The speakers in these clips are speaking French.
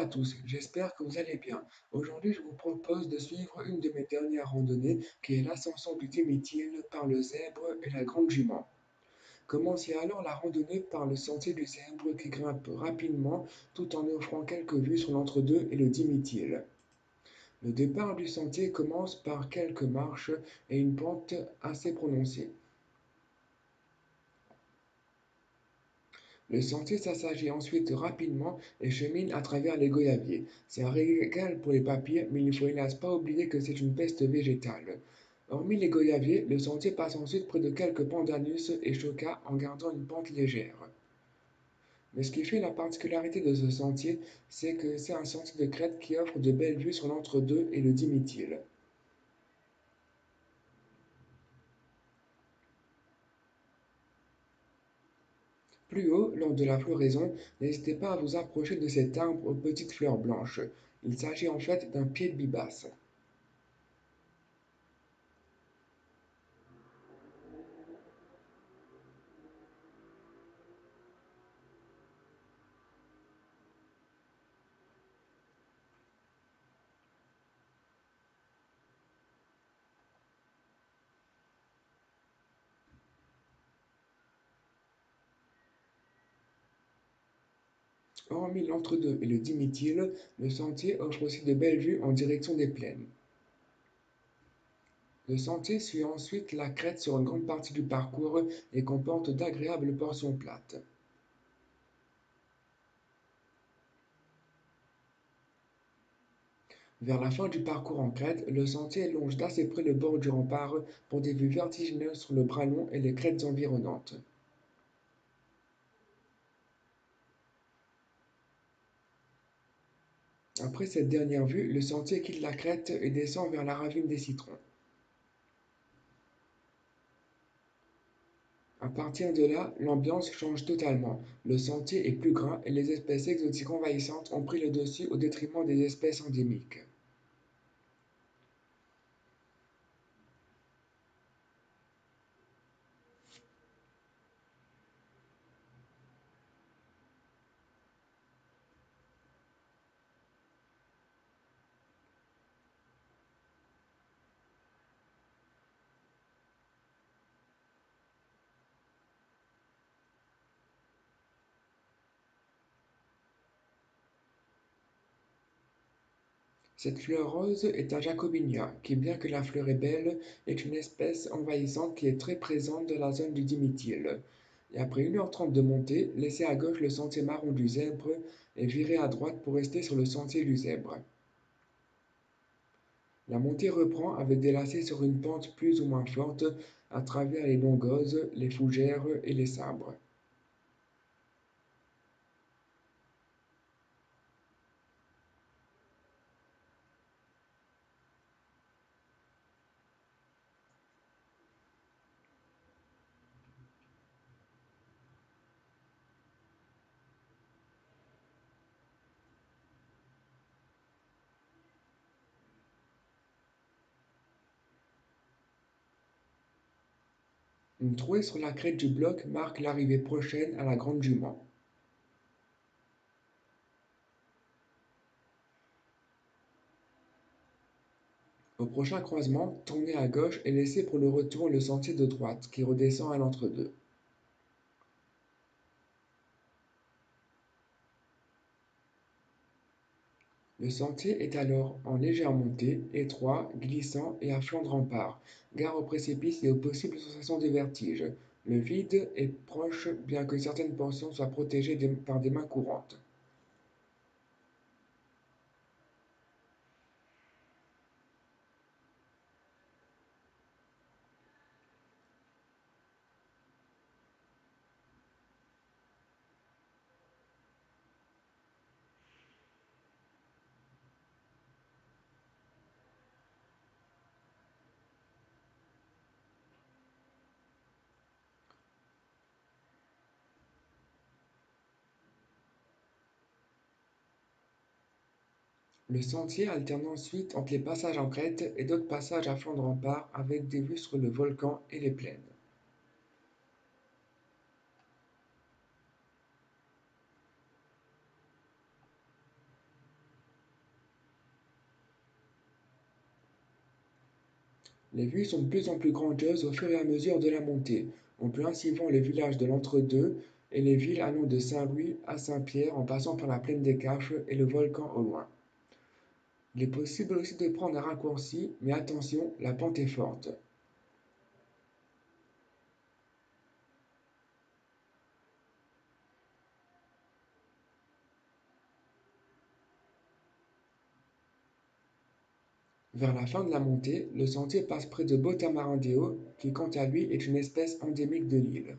à tous, j'espère que vous allez bien. Aujourd'hui, je vous propose de suivre une de mes dernières randonnées, qui est l'ascension du Dimitil par le Zèbre et la Grande Jument. Commencez alors la randonnée par le sentier du Zèbre qui grimpe rapidement tout en offrant quelques vues sur l'entre-deux et le Dimitil. Le départ du sentier commence par quelques marches et une pente assez prononcée. Le sentier s'assagit ensuite rapidement et chemine à travers les goyaviers. C'est un régal pour les papiers, mais il ne faut hélas pas oublier que c'est une peste végétale. Hormis les goyaviers, le sentier passe ensuite près de quelques pandanus et chocas en gardant une pente légère. Mais ce qui fait la particularité de ce sentier, c'est que c'est un sentier de crête qui offre de belles vues sur l'entre-deux et le Dimitil. Plus haut, lors de la floraison, n'hésitez pas à vous approcher de cet arbre aux petites fleurs blanches. Il s'agit en fait d'un pied de bibasse. Hormis l'entre-deux et le Dimitil, le sentier offre aussi de belles vues en direction des plaines. Le sentier suit ensuite la crête sur une grande partie du parcours et comporte d'agréables portions plates. Vers la fin du parcours en crête, le sentier longe d'assez près le bord du rempart pour des vues vertigineuses sur le bras long et les crêtes environnantes. Après cette dernière vue, le sentier quitte la crête et descend vers la ravine des Citrons. À partir de là, l'ambiance change totalement. Le sentier est plus gras et les espèces exotiques envahissantes ont pris le dessus au détriment des espèces endémiques. Cette fleur rose est un jacobinia, qui, bien que la fleur est belle, est une espèce envahissante qui est très présente dans la zone du Dimitil. Et après 1h30 de montée, laissez à gauche le sentier marron du zèbre et virez à droite pour rester sur le sentier du zèbre. La montée reprend avec des lacets sur une pente plus ou moins forte à travers les longoses, les fougères et les sabres. Une trouée sur la crête du bloc marque l'arrivée prochaine à la Grande Jument. Au prochain croisement, tournez à gauche et laissez pour le retour le sentier de droite qui redescend à l'entre-deux. Le sentier est alors en légère montée, étroit, glissant et à flanc de rempart. Gare aux précipices et aux possibles sensations de vertige. Le vide est proche bien que certaines portions soient protégées par des mains courantes. Le sentier alterne ensuite entre les passages en crête et d'autres passages à flanc de rempart avec des vues sur le volcan et les plaines. Les vues sont de plus en plus grandioses au fur et à mesure de la montée. On peut ainsi voir les villages de l'entre-deux et les villes allant de Saint-Louis à Saint-Pierre en passant par la plaine des Cafres et le volcan au loin. Il est possible aussi de prendre un raccourci, mais attention, la pente est forte. Vers la fin de la montée, le sentier passe près de Botamarandeo, qui quant à lui est une espèce endémique de l'île.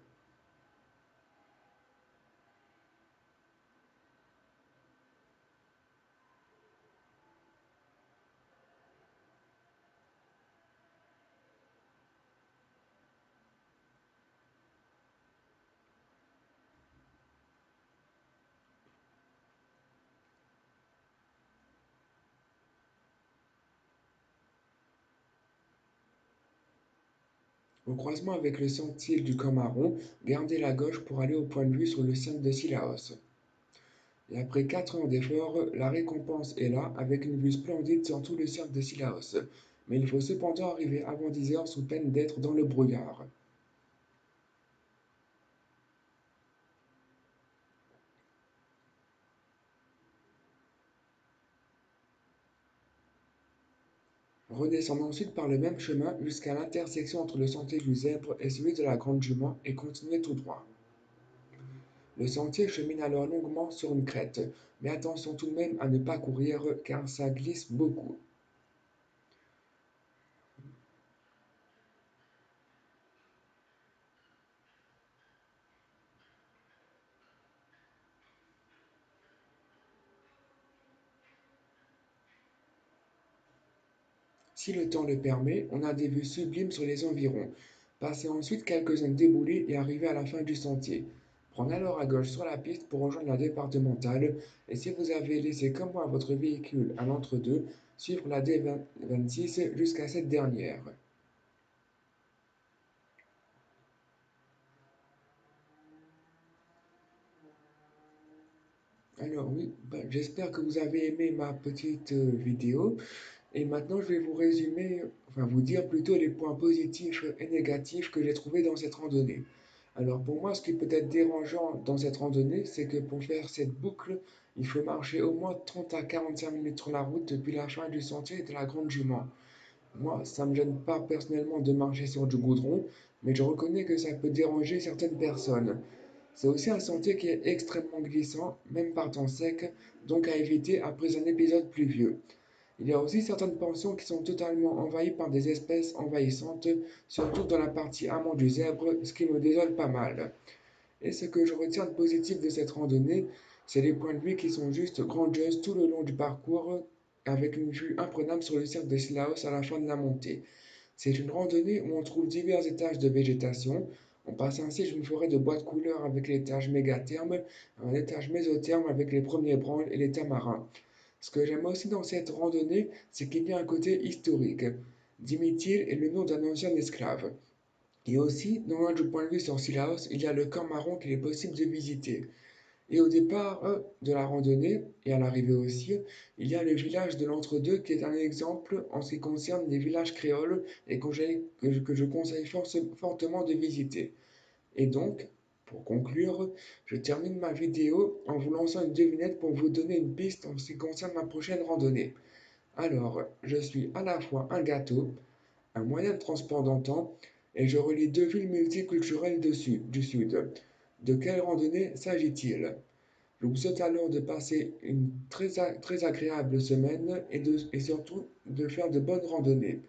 Au croisement avec le sentier du Camp-Marron, gardez la gauche pour aller au point de vue sur le cercle de Sillaos. Et après 4 heures d'efforts, la récompense est là, avec une vue splendide sur tout le cercle de Sillaos. Mais il faut cependant arriver avant 10 heures sous peine d'être dans le brouillard. Redescendez ensuite par le même chemin jusqu'à l'intersection entre le sentier du Zèbre et celui de la Grande Jument et continuez tout droit. Le sentier chemine alors longuement sur une crête, mais attention tout de même à ne pas courir car ça glisse beaucoup. Si le temps le permet, on a des vues sublimes sur les environs. Passez ensuite quelques zones déboulées et arrivez à la fin du sentier. Prenez alors à gauche sur la piste pour rejoindre la départementale et si vous avez laissé comme moi votre véhicule à l'entre-deux, suivre la D26 jusqu'à cette dernière. Alors oui, j'espère que vous avez aimé ma petite vidéo. Et maintenant, je vais vous résumer, enfin vous dire plutôt les points positifs et négatifs que j'ai trouvés dans cette randonnée. Alors pour moi, ce qui peut être dérangeant dans cette randonnée, c'est que pour faire cette boucle, il faut marcher au moins 30 à 45 minutes sur la route depuis la fin du sentier de la Grande Jument. Moi, ça ne me gêne pas personnellement de marcher sur du goudron, mais je reconnais que ça peut déranger certaines personnes. C'est aussi un sentier qui est extrêmement glissant, même par temps sec, donc à éviter après un épisode pluvieux. Il y a aussi certaines portions qui sont totalement envahies par des espèces envahissantes, surtout dans la partie amont du Zèbre, ce qui me désole pas mal. Et ce que je retiens de positif de cette randonnée, c'est les points de vue qui sont juste grandioses tout le long du parcours, avec une vue imprenable sur le cercle de Sillaos à la fin de la montée. C'est une randonnée où on trouve divers étages de végétation. On passe ainsi d'une forêt de bois de couleur avec l'étage mégatherme à un étage mésotherme avec les premiers branles et les tamarins. Ce que j'aime aussi dans cette randonnée, c'est qu'il y a un côté historique. Dimitir est le nom d'un ancien esclave. Et aussi, non loin du point de vue sur Sillaos, il y a le camp marron qu'il est possible de visiter. Et au départ de la randonnée, et à l'arrivée aussi, il y a le village de l'Entre-deux qui est un exemple en ce qui concerne les villages créoles et que je conseille fortement de visiter. Et donc, pour conclure, je termine ma vidéo en vous lançant une devinette pour vous donner une piste en ce qui concerne ma prochaine randonnée. Alors, je suis à la fois un gâteau, un moyen de transport d'antan, et je relie deux villes multiculturelles du Sud. De quelle randonnée s'agit-il? Je vous souhaite alors de passer une très agréable semaine et surtout de faire de bonnes randonnées.